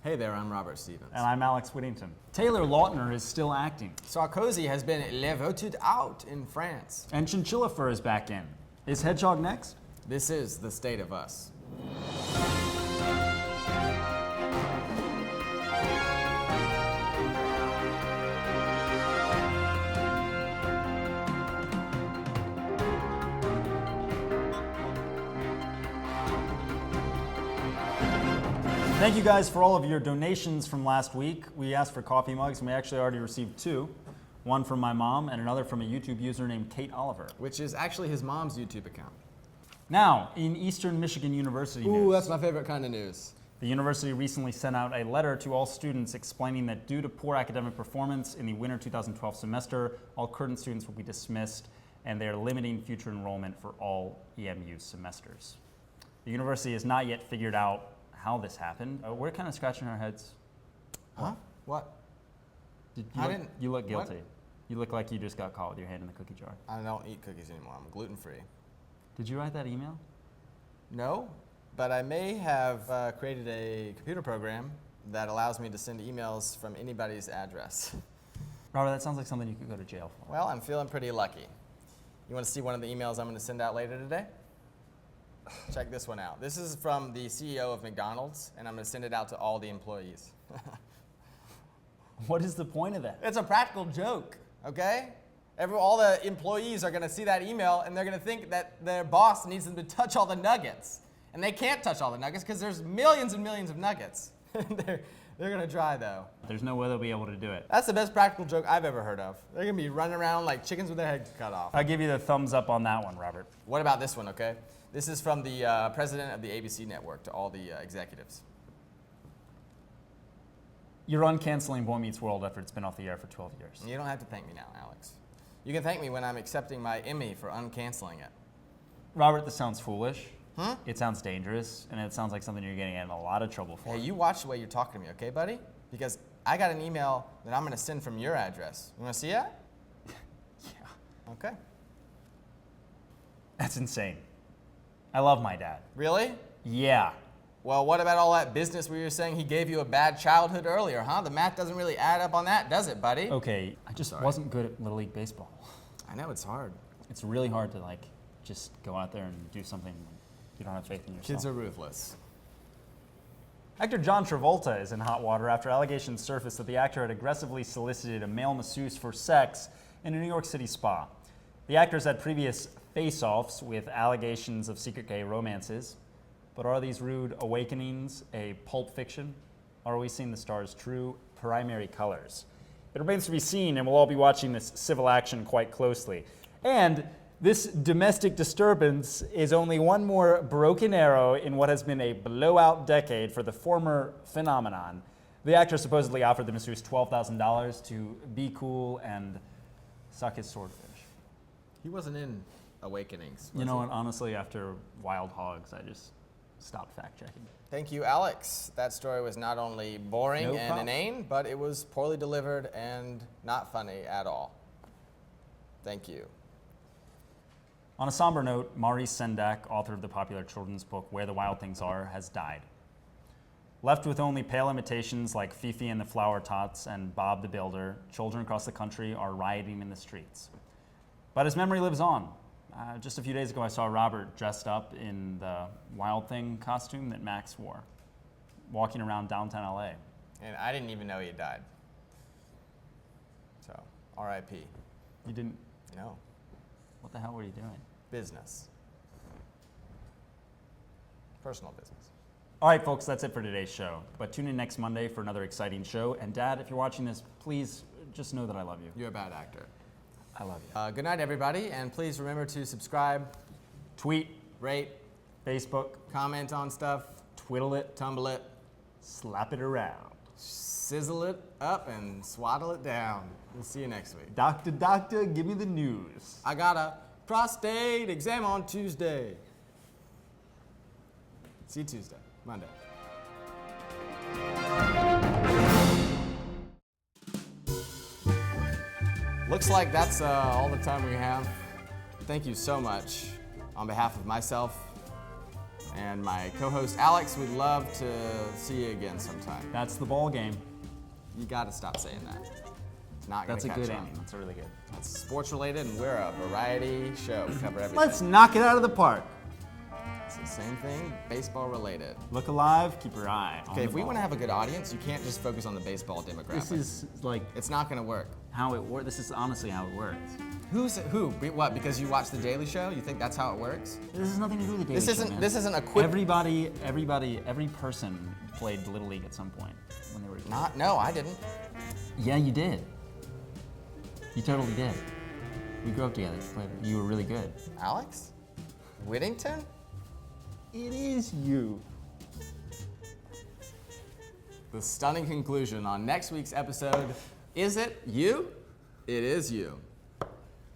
Hey there, I'm Robert Stevens. And I'm Alex Whittington. Taylor Lautner is still acting. Sarkozy has been voted out in France. And chinchilla fur is back in. Is Hedgehog next? This is the state of us. Thank you guys for all of your donations from last week. We asked for coffee mugs and we actually already received two. One from my mom and another from a YouTube user named Kate Oliver. Which is actually his mom's YouTube account. Now, in Eastern Michigan University news. Ooh, that's my favorite kind of news. The university recently sent out a letter to all students explaining that due to poor academic performance in the winter 2012 semester, all current students will be dismissed and they are limiting future enrollment for all EMU semesters. The university has not yet figured out how this happened. We're kind of scratching our heads. Huh? What? You look guilty. What? You look like you just got caught with your hand in the cookie jar. I don't eat cookies anymore. I'm gluten-free. Did you write that email? No, but I may have created a computer program that allows me to send emails from anybody's address. Robert, that sounds like something you could go to jail for. Well, I'm feeling pretty lucky. You want to see one of the emails I'm going to send out later today? Check this one out. This is from the CEO of McDonald's, and I'm going to send it out to all the employees. What is the point of that? It's a practical joke, okay? All the employees are going to see that email, and they're going to think that their boss needs them to touch all the nuggets. And they can't touch all the nuggets because there's millions and millions of nuggets. They're going to try, though. There's no way they'll be able to do it. That's the best practical joke I've ever heard of. They're going to be running around like chickens with their heads cut off. I'll give you the thumbs up on that one, Robert. What about this one, okay? This is from the president of the ABC network to all the executives. You're uncanceling Boy Meets World after it's been off the air for 12 years. You don't have to thank me now, Alex. You can thank me when I'm accepting my Emmy for uncanceling it. Robert, this sounds foolish. Huh? It sounds dangerous, and it sounds like something you're getting in a lot of trouble for. Hey, you watch the way you're talking to me, okay, buddy? Because I got an email that I'm going to send from your address. You want to see it? Yeah. Okay. That's insane. I love my dad. Really? Yeah. Well, what about all that business where you're saying he gave you a bad childhood earlier, huh? The math doesn't really add up on that, does it, buddy? Okay, I just wasn't good at Little League Baseball. I know, it's hard. It's really hard to, just go out there and do something when you don't have faith in yourself. Kids are ruthless. Actor John Travolta is in hot water after allegations surfaced that the actor had aggressively solicited a male masseuse for sex in a New York City spa. The actor's had previous face-offs with allegations of secret gay romances. But are these rude awakenings a pulp fiction? Or are we seeing the star's true primary colors? It remains to be seen, and we'll all be watching this civil action quite closely. And this domestic disturbance is only one more broken arrow in what has been a blowout decade for the former phenomenon. The actor supposedly offered the masseuse $12,000 to be cool and suck his swordfish. He wasn't in Awakenings. You know what, honestly, after Wild Hogs, I just stopped fact-checking. Thank you, Alex. That story was not only boring and inane, but it was poorly delivered and not funny at all. Thank you. On a somber note, Maurice Sendak, author of the popular children's book Where the Wild Things Are, has died. Left with only pale imitations like Fifi and the Flower Tots and Bob the Builder, children across the country are rioting in the streets. But his memory lives on. Just a few days ago, I saw Robert dressed up in the Wild Thing costume that Max wore, walking around downtown LA. And I didn't even know he had died. So, R.I.P. You didn't? No. What the hell were you doing? Business. Personal business. All right, folks, that's it for today's show. But tune in next Monday for another exciting show. And Dad, if you're watching this, please just know that I love you. You're a bad actor. I love you. Good night, everybody, and please remember to subscribe, Tweet, rate, Facebook, comment on stuff, twiddle it, tumble it, slap it around. sizzle it up, and swaddle it down. We'll see you next week. Doctor, give me the news. I got a prostate exam on Tuesday. See you Tuesday, Monday. Looks like that's all the time we have. Thank you so much on behalf of myself And my co-host Alex, we'd love to see you again sometime. That's the ball game. You gotta stop saying that. It's not gonna That's a catch good on. ending. That's a really good. It's sports related, and we're a variety show. We cover everything. Let's knock it out of the park. It's the same thing, baseball related. Look alive, keep your eye on Okay, the if we ball. want to have a good audience, you can't just focus on the baseball demographic. This is like It's not gonna work. how it works. This is honestly how it works. Who? What? Because you watch the Daily Show? You think that's how it works? This has nothing to do with the Daily This Show, isn't. man. This isn't a quick. Every person played Little League at some point when they were. No, I didn't. Yeah, you did. You totally did. We grew up together. You were really good. Alex? Whittington? It is you. The stunning conclusion on next week's episode. Is it you? It is you.